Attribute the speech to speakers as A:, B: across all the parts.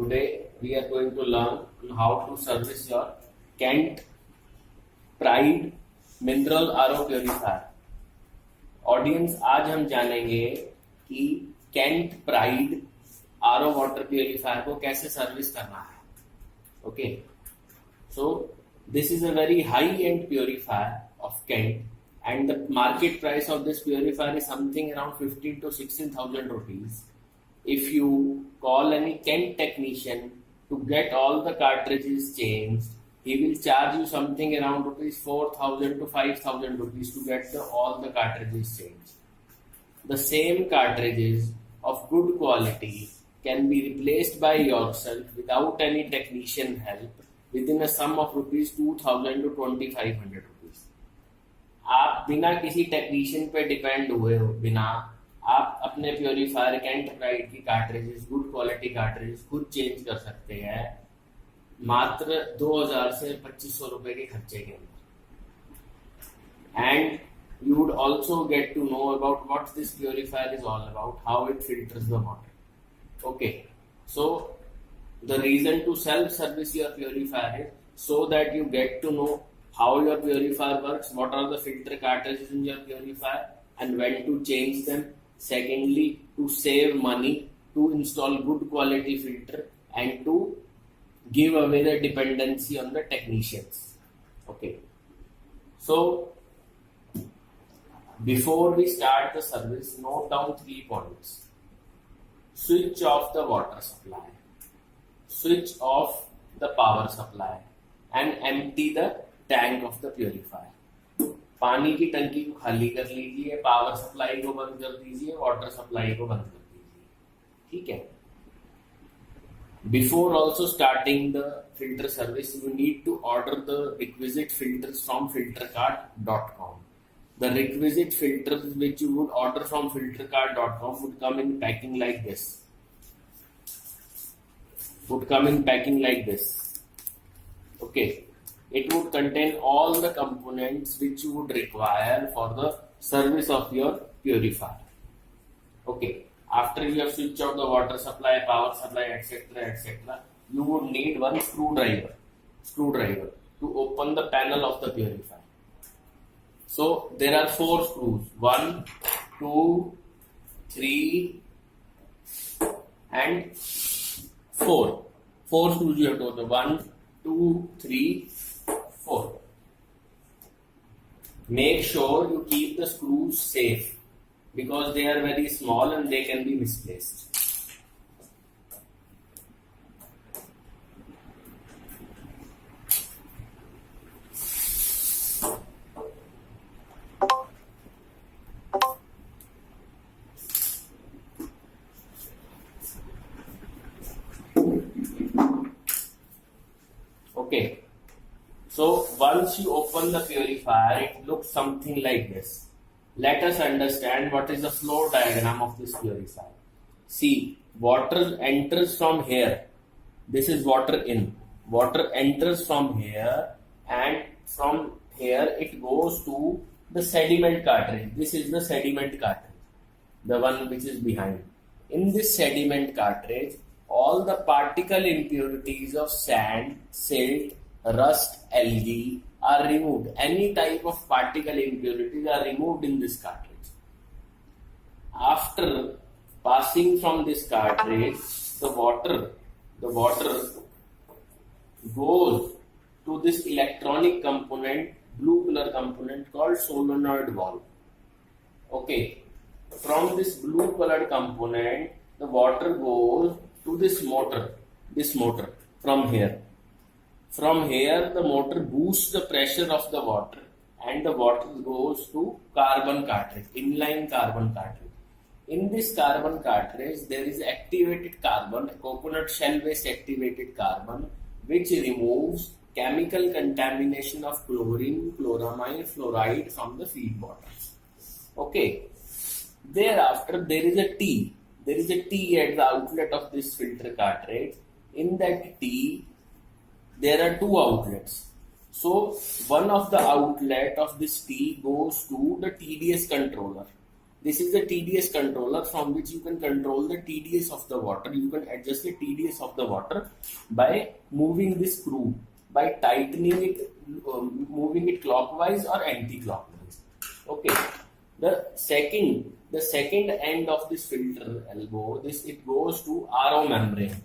A: Today we are going to learn how to service your Kent Pride Mineral RO Purifier. Audience, आज हम जानेंगे कि Kent Pride RO water purifier को कैसे service करना है. Okay, so this is a very high-end purifier of Kent, and the market price of this purifier is something around 15 to 16,000 rupees. If you call any Kent technician to get all the cartridges changed, he will charge you something around rupees 4,000 to 5,000 rupees to get all the cartridges changed. The same cartridges of good quality can be replaced by yourself without any technician help within a sum of rupees 2,000 to 2,500 rupees. आप बिना किसी technician पे depend हुए हो बिना आप अपने purifier Kent pride की कार्ट्रिजेस, गुड क्वालिटी कार्ट्रिजेस खुद चेंज कर सकते हैं मात्र 2,000 से 2,500 रुपए के खर्चे के अंदर. And you would also get to know about what this purifier is all about, how it filters the water. Okay, so the reason to self-service your purifier is so that you get to know how your purifier works, what are the filter cartridges in your purifier, and when to change them. Secondly, to save money, to install good quality filter, and to give away the dependency on the technicians. Okay, so before we start the service, note down 3 points. Switch off the water supply, switch off the power supply, and empty the tank of the purifier. पानी की टंकी को खाली कर लीजिए, power supply को बंद कर दीजिए, वाटर सप्लाई को बंद कर दीजिए. ठीक है. Before also starting the filter service, you need to order the requisite filters from filtercart.com. The requisite filters which you would order from filtercart.com would come in packing like this. Okay. It would contain all the components which you would require for the service of your purifier. Okay. After you have switched out the water supply, power supply, etc., you would need one screwdriver to open the panel of the purifier. So there are 4 screws, 1, 2, 3, and 4. 4 screws you have to open. 1, 2, 3, 4. Make sure you keep the screws safe because they are very small and they can be misplaced. Okay, so once you open the purifier, it looks something like this. Let us understand what is the flow diagram of this purifier. See, water enters from here. This is water in. Water enters from here, and from here it goes to the sediment cartridge. This is the sediment cartridge, the one which is behind. In this sediment cartridge, all the particle impurities of sand, silt, rust, algae are removed. Any type of particle impurities are removed in this cartridge. After passing from this cartridge, the water goes to this electronic component, blue color component called solenoid valve. Okay, from this blue colored component, the water goes to this motor from here. From here, the motor boosts the pressure of the water, and the water goes to carbon cartridge, inline carbon cartridge. In this carbon cartridge, there is activated carbon, coconut shell based activated carbon, which removes chemical contamination of chlorine, chloramine, fluoride from the feed water. Okay. Thereafter, there is a T. There is a T at the outlet of this filter cartridge. In that T, there are 2 outlets. So one of the outlet of this T goes to the TDS controller. This is the TDS controller from which you can control the TDS of the water. You can adjust the TDS of the water by moving this screw, by tightening it, moving it clockwise or anti-clockwise. Okay. The second end of this filter elbow, it goes to RO membrane.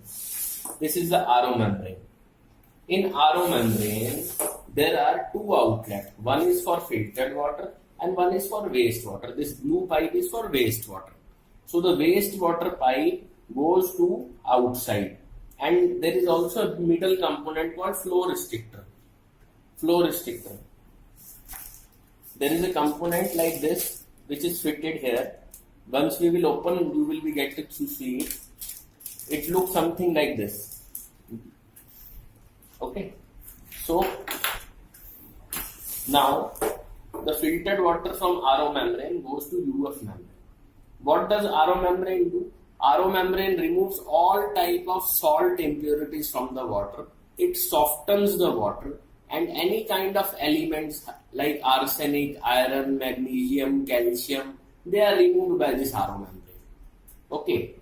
A: This is the RO membrane. In RO membrane, there are two outlets. One is for filtered water and one is for wastewater. This blue pipe is for wastewater. So the wastewater pipe goes to outside, and there is also a middle component called flow restrictor. Flow restrictor. There is a component like this which is fitted here. Once we will open, you will be getting to see it. It looks something like this. Okay. So now the filtered water from RO membrane goes to UF membrane. What does RO membrane do? RO membrane removes all type of salt impurities from the water. It softens the water, and any kind of elements like arsenic, iron, magnesium, calcium, they are removed by this RO membrane. Okay.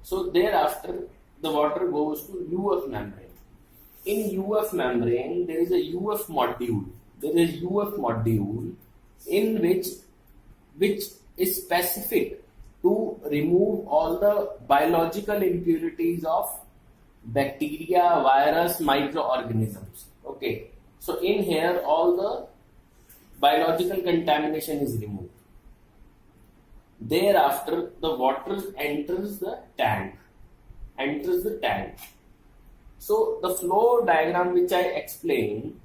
A: So thereafter the water goes to UF membrane. In UF membrane there is a UF module. There is UF module in which is specific to remove all the biological impurities of bacteria, virus, microorganisms. Okay. So in here all the biological contamination is removed. Thereafter the water enters the tank. So the flow diagram which I explained,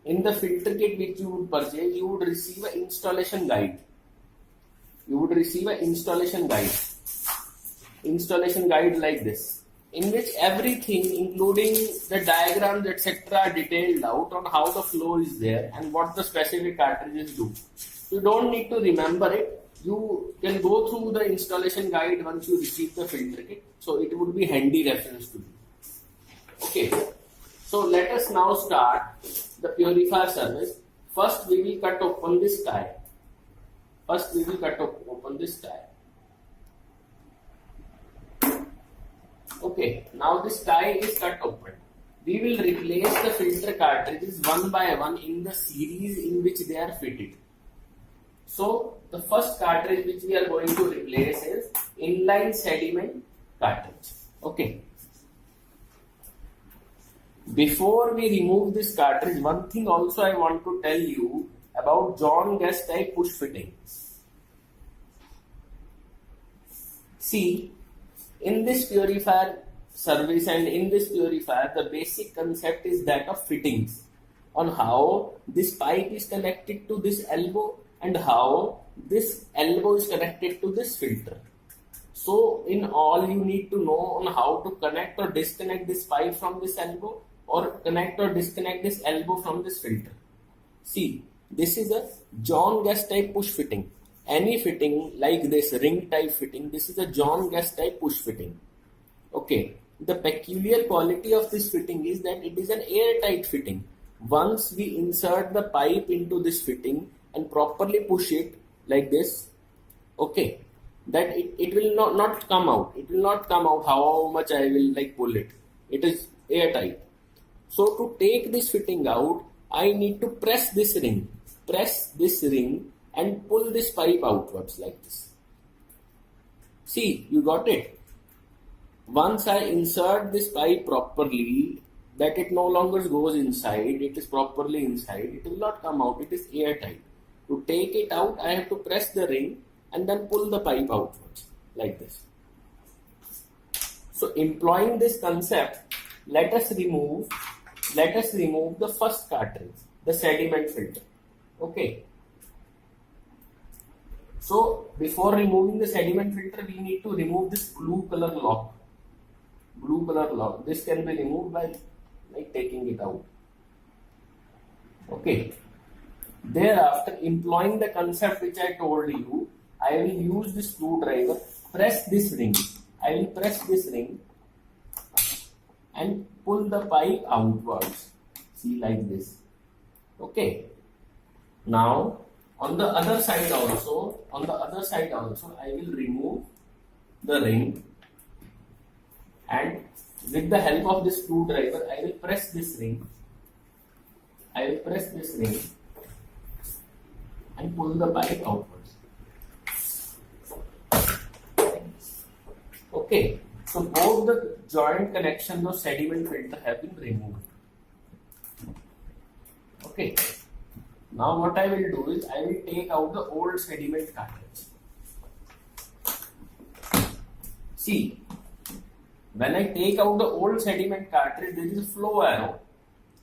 A: in the filter kit which you would purchase, you would receive an installation guide. Installation guide like this, in which everything including the diagrams etc. are detailed out on how the flow is there and what the specific cartridges do. You don't need to remember it. You can go through the installation guide once you receive the filter kit. So it would be handy reference to you. Okay. So let us now start the purifier service. First we will cut open this tie. Okay, now this tie is cut open. We will replace the filter cartridges one by one in the series in which they are fitted. So the first cartridge which we are going to replace is inline sediment cartridge. Okay. Before we remove this cartridge, one thing also I want to tell you about John Guest type push fitting. See, in this purifier service and in this purifier, the basic concept is that of fittings, on how this pipe is connected to this elbow and how this elbow is connected to this filter. So in all, you need to know on how to connect or disconnect this pipe from this elbow, or connect or disconnect this elbow from this filter. See, this is a John Guest type push fitting. Any fitting like this ring type fitting, this is a John Guest type push fitting. Okay. The peculiar quality of this fitting is that it is an airtight fitting. Once we insert the pipe into this fitting and properly push it like this, okay, that it will not come out. It will not come out how much I will pull it. It is airtight. So to take this fitting out, I need to press this ring and pull this pipe outwards like this. See, you got it? Once I insert this pipe properly, that it no longer goes inside, it is properly inside, it will not come out, it is airtight. To take it out, I have to press the ring and then pull the pipe outwards like this. So employing this concept, let us remove the first cartridge, the sediment filter. Okay. So before removing the sediment filter, we need to remove this blue color lock. This can be removed by taking it out. Okay. Thereafter, employing the concept which I told you, I will use this screwdriver, press this ring. I will press this ring and pull the pipe outwards. See, like this. Okay. Now On the other side also, I will remove the ring, and with the help of this screwdriver, I will press this ring. And pull the pipe outwards. Okay, so both the joint connections of sediment filter have been removed. Okay, now what I will do is I will take out the old sediment cartridge. See, when I take out the old sediment cartridge, there is a flow arrow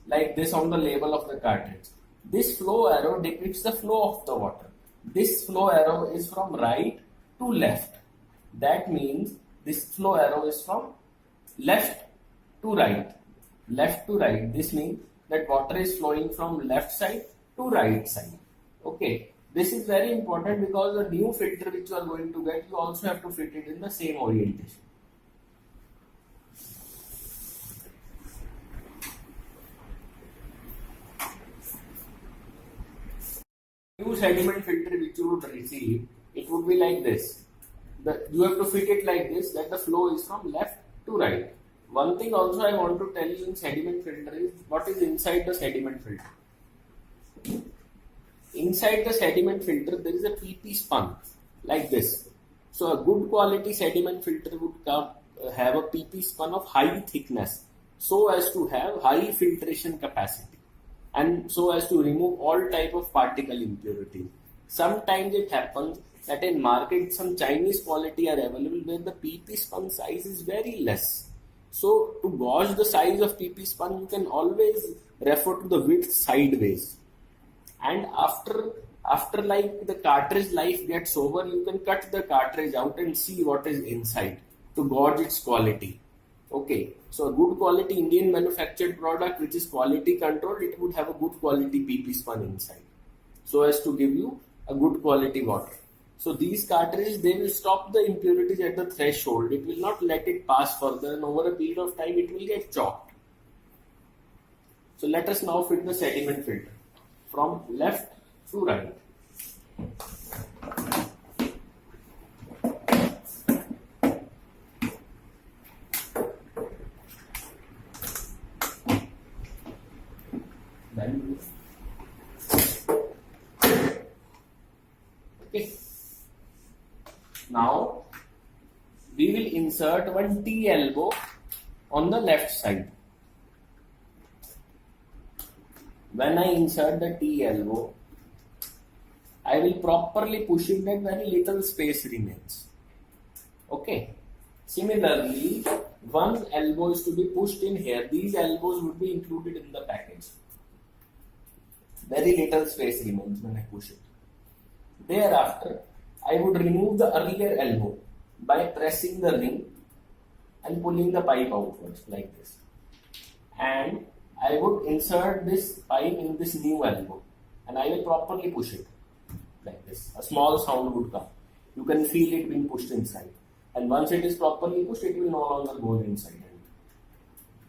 A: like this on the label of the cartridge. This flow arrow depicts the flow of the water. This flow arrow is from right to left. That means this flow arrow is from left to right. This means that water is flowing from left side to right side. Okay. This is very important because the new filter which you are going to get, you also have to fit it in the same orientation. New sediment filter which you would receive, it would be like this. You have to fit it like this, that the flow is from left to right. One thing also I want to tell you in sediment filter is what is inside the sediment filter. Inside the sediment filter there is a PP spun like this. So a good quality sediment filter would have a PP spun of high thickness so as to have high filtration capacity, and so as to remove all type of particle impurities. Sometimes it happens that in market some Chinese quality are available where the PP spun size is very less. So to gauge the size of PP spun, you can always refer to the width sideways. And after like the cartridge life gets over, you can cut the cartridge out and see what is inside to gauge its quality. Okay, so a good quality Indian manufactured product which is quality controlled, it would have a good quality PP spun inside so as to give you a good quality water. So these cartridges, they will stop the impurities at the threshold. It will not let it pass further, and over a period of time it will get chopped. So let us now fit the sediment filter from left to right. Okay. Now we will insert one T elbow on the left side. When I insert the T elbow, I will properly push it that very little space remains. Okay. Similarly, one elbow is to be pushed in here. These elbows would be included in the package. Very little space remains when I push it. Thereafter, I would remove the earlier elbow by pressing the ring and pulling the pipe outwards like this. And I would insert this pipe in this new elbow and I will properly push it like this. A small sound would come. You can feel it being pushed inside. And once it is properly pushed, it will no longer go inside.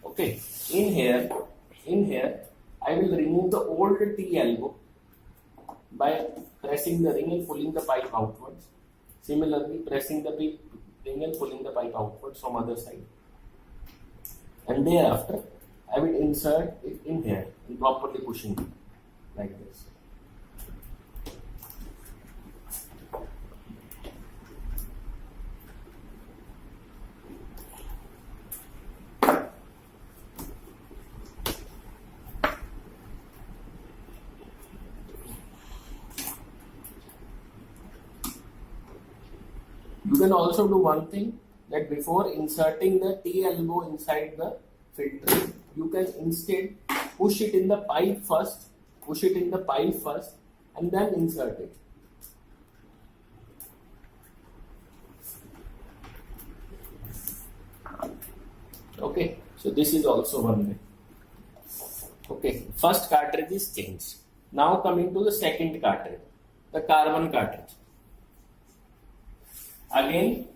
A: Okay, in here, I will remove the old T elbow by pressing the ring and pulling the pipe outwards. Similarly, pressing the ring and pulling the pipe outwards from other side. And thereafter, I will insert it in here and properly pushing it like this. You can also do one thing, that before inserting the T elbow inside the filter, you can instead push it in the pipe first, and then insert it. Okay, so this is also one way. Okay, first cartridge is changed. Now coming to the second cartridge, the carbon cartridge. Again,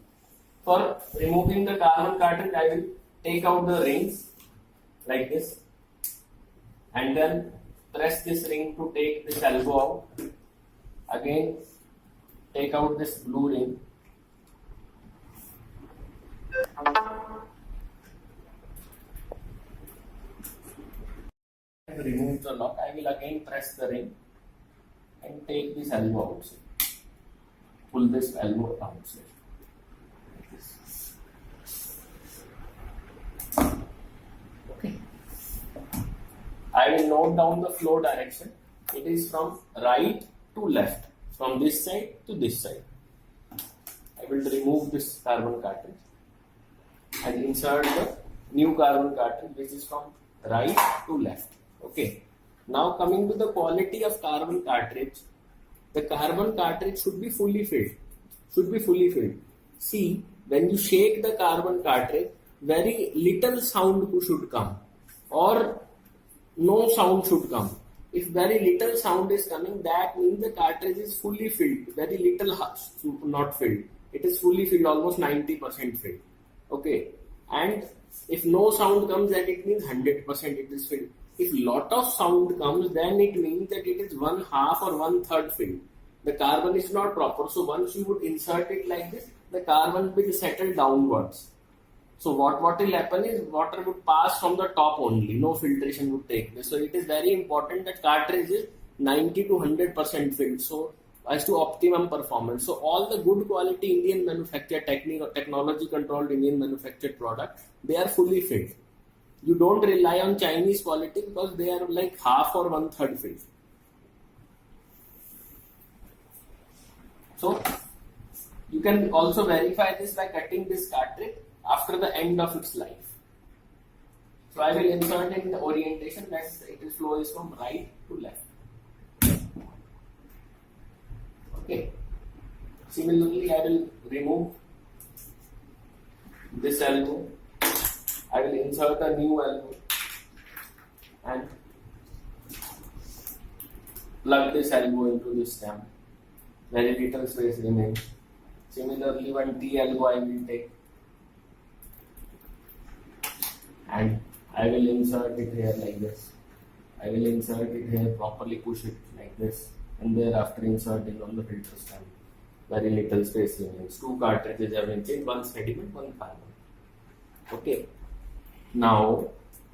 A: for removing the carbon cartridge, I will take out the rings like this and then press this ring to take this elbow out. Again, take out this blue ring. Remove the lock. I will again press the ring and take this elbow outside. Pull this elbow outside. Like this. Okay. I will note down the flow direction. It is from right to left, from this side to this side. I will remove this carbon cartridge and insert the new carbon cartridge, which is from right to left. Okay. Now coming to the quality of carbon cartridge, the carbon cartridge should be fully filled. See, when you shake the carbon cartridge, very little sound should come, or no sound should come. If very little sound is coming, that means the cartridge is fully filled. Very little not filled. It is fully filled, almost 90% filled. Okay. And if no sound comes, then it means 100% it is filled. If lot of sound comes, then it means that it is 1/2 or 1/3 filled. The carbon is not proper. So once you would insert it like this, the carbon will settle downwards. So what will happen is water would pass from the top only. No filtration would take place. So it is very important that cartridge is 90 to 100% filled. So as to optimum performance. So all the good quality Indian manufactured technology controlled Indian manufactured product, they are fully filled. You don't rely on Chinese quality because they are like 1/2 or 1/3 filled. So you can also verify this by cutting this cartridge after the end of its life. So I will insert it in the orientation that it flow is from right to left. Okay. Similarly, I will remove this elbow. I will insert a new elbow and plug this elbow into this stem. Very little space remains. Similarly, one T elbow I will take and I will insert it here like this. I will insert it here, properly push it like this, and thereafter insert it on the filter stem. Very little space remains. 2 cartridges have been changed, one sediment, one carbon. Okay. Now,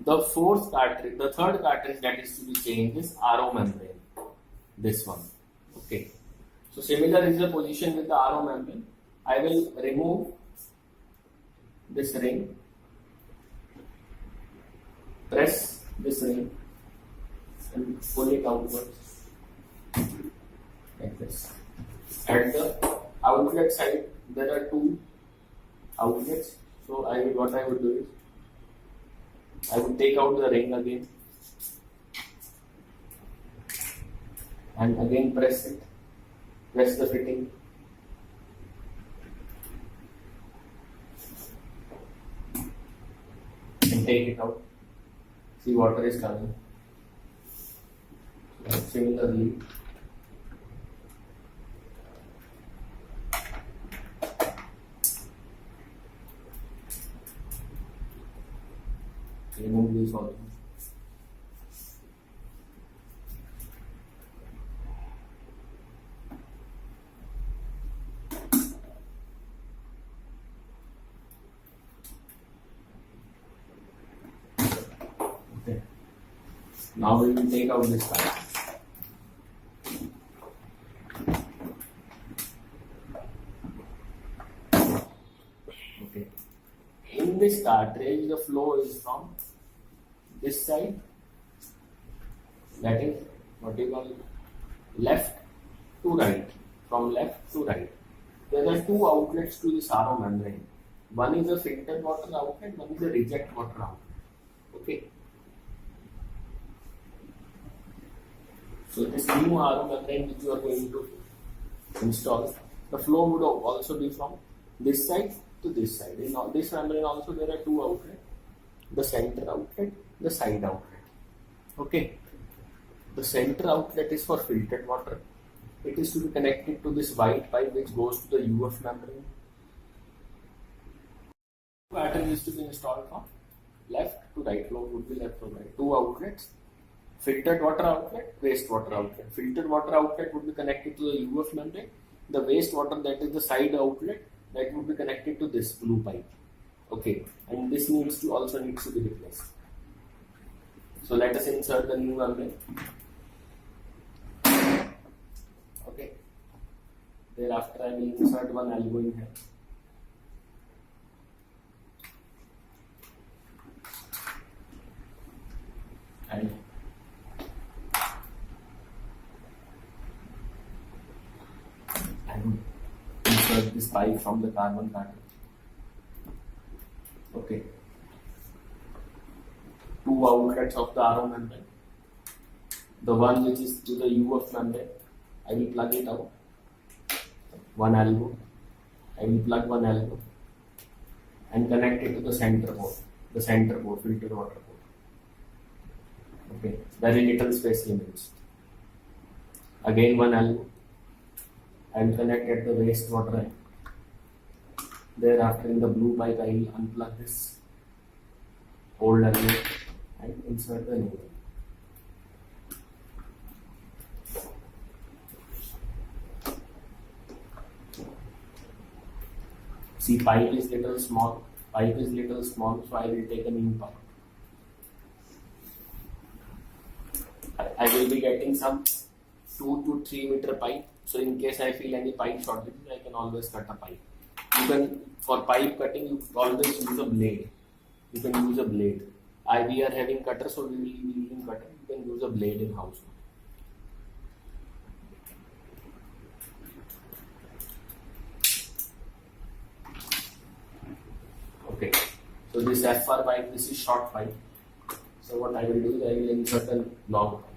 A: the third cartridge that is to be changed is RO membrane. This one. Okay. So similar is the position with the RO membrane. I will remove this ring, press this ring and pull it outwards like this. At the outlet side, there are 2 outlets. So what I would do is, I would take out the ring again and again press it. Press the fitting. And take it out. See, water is coming. Similarly, remove this also. Okay. Now we will take out this part. Okay. In this cartridge, the flow is from this side, that is what you call left to right, from left to right. There are 2 outlets to this RO membrane. One is a filtered water outlet, one is a reject water outlet. Okay. So this new RO membrane which you are going to install, the flow would also be from this side to this side. In this membrane also there are 2 outlets, the center outlet, the side outlet. Okay. The center outlet is for filtered water. It is to be connected to this white pipe which goes to the UF membrane. Pattern is to be installed from left to right. Flow would be left to right. 2 outlets Filtered water outlet, wastewater outlet. Filtered water outlet would be connected to the UF membrane. The wastewater, that is the side outlet, that would be connected to this blue pipe. Okay, and this needs to be replaced. So let us insert the new membrane. Okay. Thereafter, I will insert one elbow in here. And insert this pipe from the carbon cartridge. Okay. Two outlets of the RO membrane. The one which is to the UF membrane, I will plug it out. One elbow. I will plug one elbow and connect it to the center port. The center port, filtered water port. Okay. Very little space remains. Again one elbow. I will connect at the wastewater end. Thereafter, in the blue pipe, I will unplug this old elbow and insert the new one. See, pipe is little small. Pipe is little small, so I will take a new pipe. I will be getting some 2 to 3 meter pipe. So in case I feel any pipe shortage, I can always cut a pipe. You can, for pipe cutting, you always use a blade. You can use a blade. We are having cutter, so we will be using cutter. You can use a blade in house. Okay. So this FR pipe, this is short pipe. So what I will do is I will insert a long pipe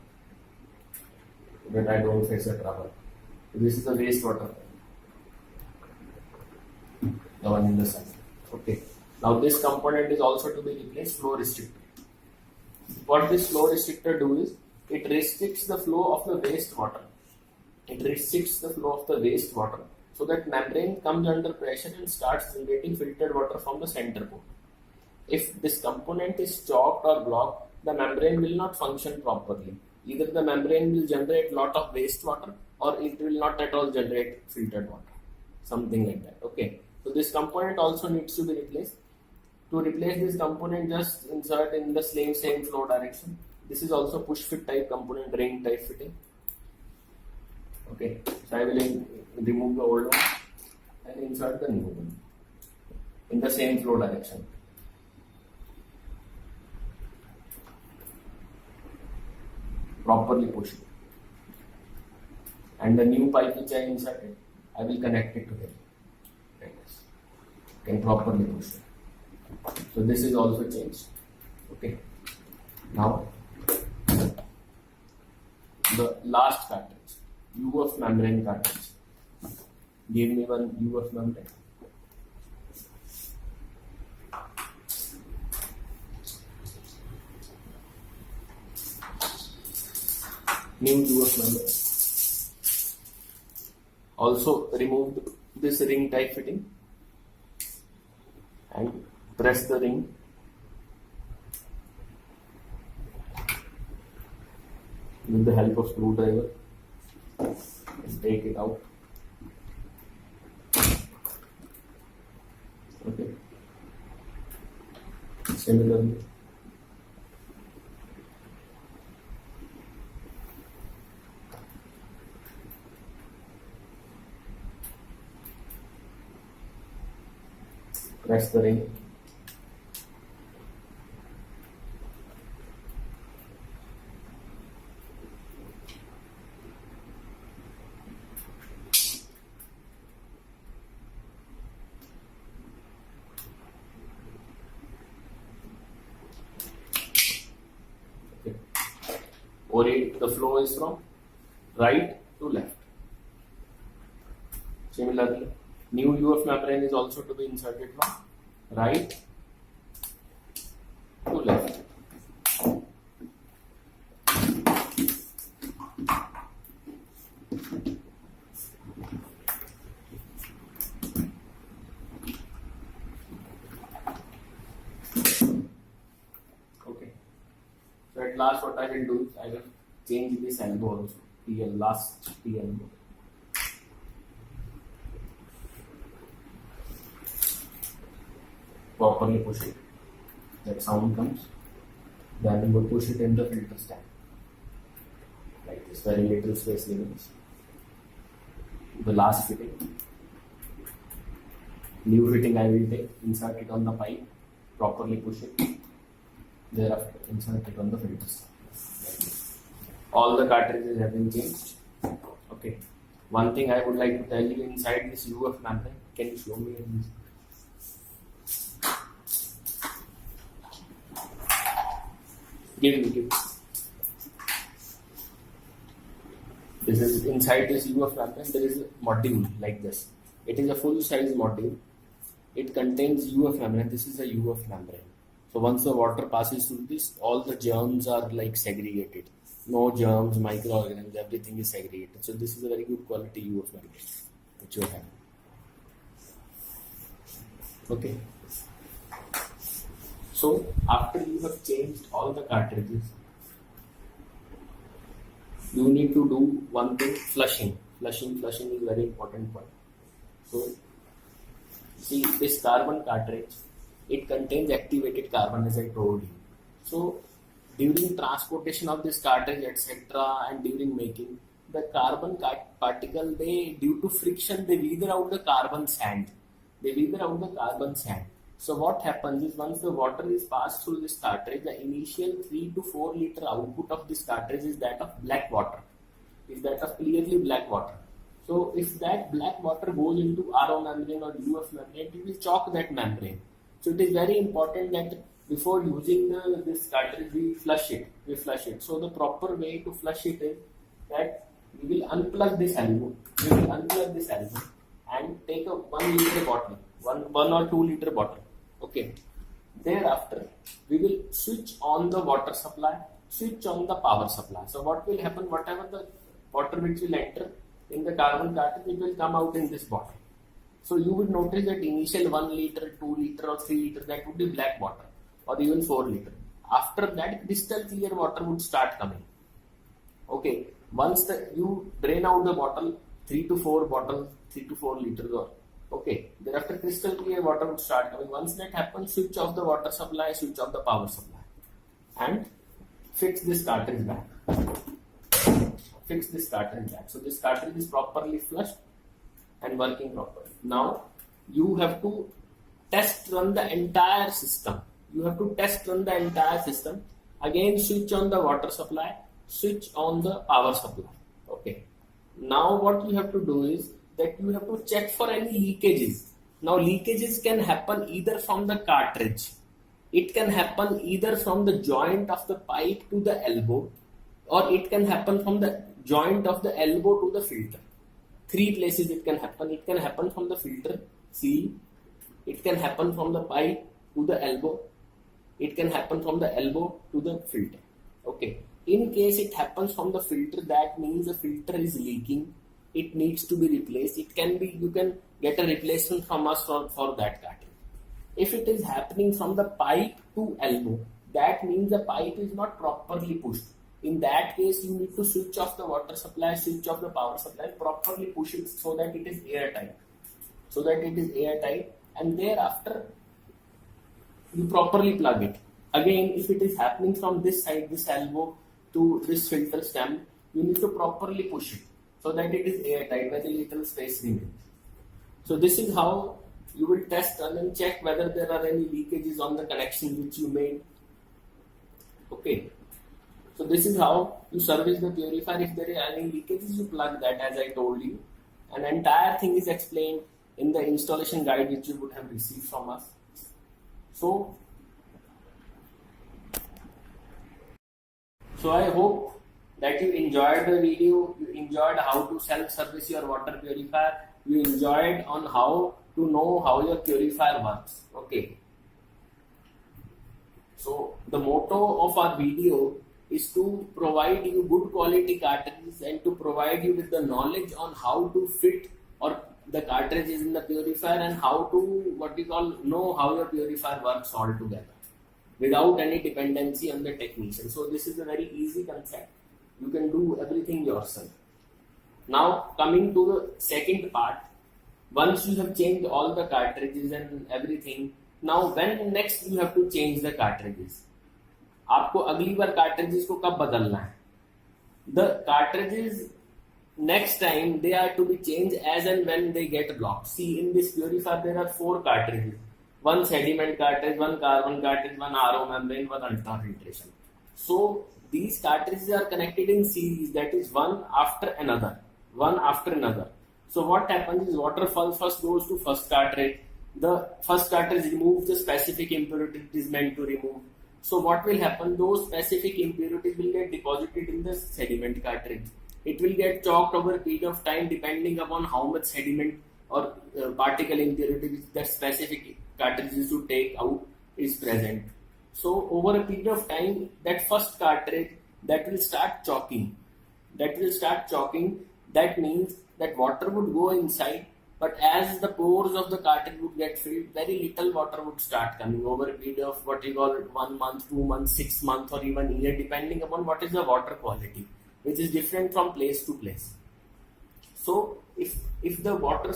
A: so that I don't face a trouble. So this is the wastewater pipe. The one in the side. Okay. Now this component is also to be replaced, flow restrictor. What this flow restrictor do is, it restricts the flow of the wastewater. It restricts the flow of the wastewater so that membrane comes under pressure and starts generating filtered water from the center port. If this component is choked or blocked, the membrane will not function properly. Either the membrane will generate lot of wastewater or it will not at all generate filtered water. Something like that. Okay. So this component also needs to be replaced. To replace this component, just insert in the same flow direction. This is also push fit type component, ring type fitting. Okay, so I will remove the old one and insert the new one in the same flow direction. Properly push it. And the new pipe which I inserted, I will connect it to it. Like this. Can properly push it. So this is also changed. Okay. Now the last cartridge, UF membrane cartridge. Give me one UF membrane. New UF membrane. Also remove this ring type fitting and press the ring. With the help of screwdriver and take it out. Okay. Similarly, press the ring. The flow is from right to left. Similarly, new UF membrane is also to be inserted from right to left. Okay. So at last, what what I will do is I will change this elbow also. TL, last T elbow. Properly push it. That sound comes. Then we will push it in the filter stand. Like this, very little space remains. The last fitting. New fitting I will take, insert it on the pipe, properly push it. Thereafter, insert it on the filter stand. Like this. All the cartridges have been changed. Okay. One thing I would like to tell you, inside this UF membrane, can you show me? Give. This is inside this UF membrane. There is a module like this. It is a full size module. It contains UF membrane. This is a UF membrane. So once the water passes through this, all the germs are like segregated. No germs, microorganisms, everything is segregated. So this is a very good quality UF membrane which you have. Okay. So after you have changed all the cartridges, you need to do one thing: flushing. Flushing is very important point. So see, this carbon cartridge, it contains activated carbon, as I told you. So during transportation of this cartridge, etc., and during making, the carbon particle, due to friction, they weather out the carbon sand. So what happens is, once the water is passed through this cartridge, the initial 3 to 4 liter output of this cartridge is that of black water. Clearly black water. So if that black water goes into RO membrane or UF membrane, it will choke that membrane. So it is very important that before using this cartridge, we flush it. So the proper way to flush it is that we will unplug this elbow. And take a 1 liter bottle, 1 or 2 liter bottle. Okay. Thereafter, we will switch on the water supply, switch on the power supply. So what will happen? Whatever the water which will enter in the carbon cartridge, it will come out in this bottle. So you would notice that initial 1 liter, 2 liter or 3 liter, that would be black water, or even 4 liter. After that, crystal clear water would start coming. Okay. Once you drain out the bottle, 3 to 4 liters or okay. Thereafter, crystal clear water would start coming. Once that happens, switch off the water supply, switch off the power supply, and fix this cartridge back. So this cartridge is properly flushed and working properly. Now you have to test run the entire system. Again, switch on the water supply, switch on the power supply. Okay. Now what you have to do is that you have to check for any leakages. Now leakages can happen either from the cartridge, it can happen either from the joint of the pipe to the elbow, or it can happen from the joint of the elbow to the filter. 3 places it can happen. It can happen from the filter seal, it can happen from the pipe to the elbow, it can happen from the elbow to the filter. Okay. In case it happens from the filter, that means the filter is leaking. It needs to be replaced. You can get a replacement from us for that cartridge. If it is happening from the pipe to elbow, that means the pipe is not properly pushed. In that case, you need to switch off the water supply, switch off the power supply, properly push it so that it is airtight. And thereafter, you properly plug it. Again, if it is happening from this side, this elbow to this filter stem, you need to properly push it so that it is airtight, very little space remains. So this is how you will test and check whether there are any leakages on the connection which you made. Okay. So this is how you service the purifier. If there are any leakages, you plug that, as I told you. And the entire thing is explained in the installation guide which you would have received from us. So I hope that you enjoyed the video, you enjoyed how to self-service your water purifier, you enjoyed on how to know how your purifier works. Okay. So the motto of our video is to provide you good quality cartridges and to provide you with the knowledge on how to fit or the cartridges in the purifier and how to know how your purifier works all together. without any dependency on the technician. So this is a very easy concept. You can do everything yourself. Now coming to the second part, once you have changed all the cartridges and everything, now when next you have to change the cartridges? आपको अगली बार cartridges को कब बदलना है? The cartridges next time they are to be changed as and when they get blocked. See, in this purifier there are 4 cartridges. One sediment cartridge, one carbon cartridge, one RO membrane, one ultrafiltration. So these cartridges are connected in series, that is one after another. So what happens is water first goes to first cartridge. The first cartridge removes the specific impurity it is meant to remove. So what will happen? Those specific impurities will get deposited in the sediment cartridge. It will get chalked over a period of time depending upon how much sediment or particle impurity which that specific cartridge is to take out is present. So over a period of time, that first cartridge that will start chalking. That means that water would go inside, but as the pores of the cartridge would get filled, very little water would start coming over a period of what you call 1 month, 2 months, 6 months, or even a year, depending upon what is the water quality, which is different from place to place. So if the water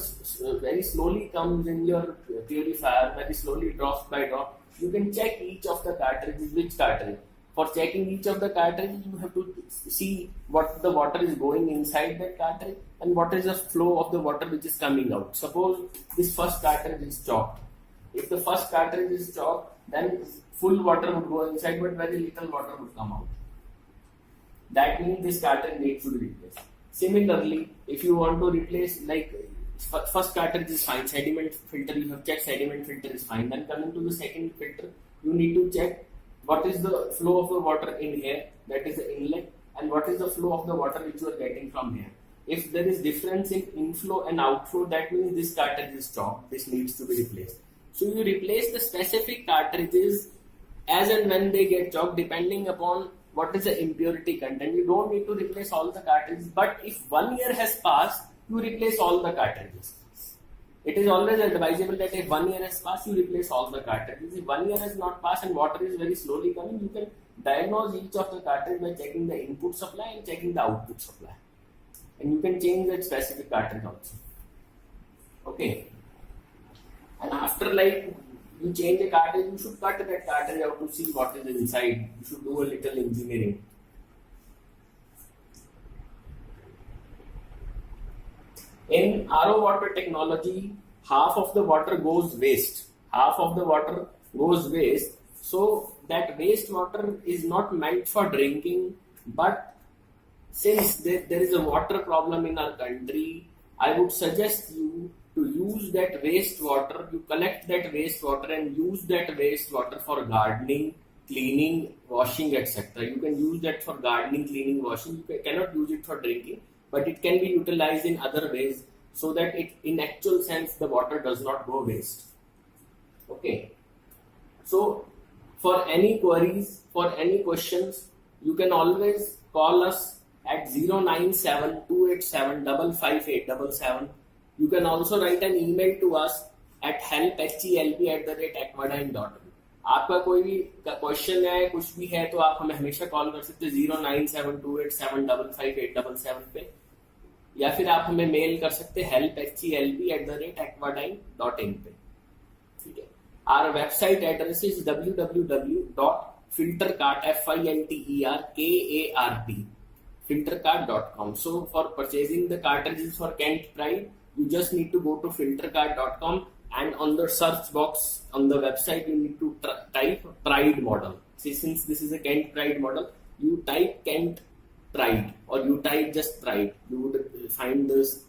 A: very slowly comes in your purifier, very slowly drops by drop, you can check each of the cartridges, which cartridge. For checking each of the cartridges, you have to see what the water is going inside that cartridge and what is the flow of the water which is coming out. Suppose this first cartridge is chalked. If the first cartridge is chalked, then full water would go inside, but very little water would come out. That means this cartridge needs to be replaced. Similarly, if you want to replace, like first cartridge is fine, sediment filter, you have checked sediment filter is fine. Then coming to the second filter, you need to check what is the flow of the water in here, that is the inlet, and what is the flow of the water which you are getting from here. If there is difference in inflow and outflow, that means this cartridge is chalked, this needs to be replaced. So you replace the specific cartridges as and when they get chalked depending upon what is the impurity content. You don't need to replace all the cartridges, but if 1 year has passed, you replace all the cartridges. It is always advisable that if 1 year has passed, you replace all the cartridges. If 1 year has not passed and water is very slowly coming, you can diagnose each of the cartridge by checking the input supply and checking the output supply. And you can change that specific cartridge also. Okay. And after you change a cartridge, you should cut that cartridge out to see what is inside. You should do a little engineering. In RO water technology, half of the water goes waste. So that waste water is not meant for drinking, but since there is a water problem in our country, I would suggest you to use that wastewater, you collect that wastewater and use that wastewater for gardening, cleaning, washing, etc. You can use that for gardening, cleaning, washing. You cannot use it for drinking, but it can be utilized in other ways so that it, in actual sense, the water does not go waste. Okay. So, for any queries, for any questions, you can always call us at 097-287-55877. You can also write an email to us at help@aquadyne.in. आपका कोई भी question है, कुछ भी है, तो आप हमें हमेशा कॉल कर सकते हैं 097-287-55877 पे, या फिर आप हमें मेल कर सकते हैं help@aquadyne.in पे. ठीक है. Our website address is www.filtercart, filtercart.com. So for purchasing the cartridges for Kent Pride, you just need to go to filtercart.com, and on the search box on the website you need to type Pride model. See, since this is a Kent Pride model, you type Kent Pride or you type just Pride. You would find this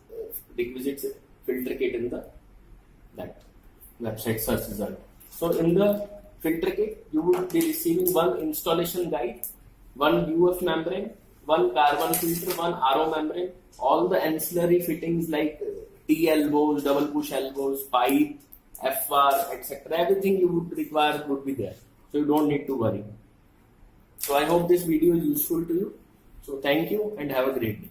A: requisite filter kit in that website search result. So in the filter kit, you would be receiving one installation guide, one UF membrane, one carbon filter, one RO membrane, all the ancillary fittings like T elbows, double push elbows, pipe, FR, etc. Everything you would require would be there. So you don't need to worry. So I hope this video is useful to you. So thank you and have a great day.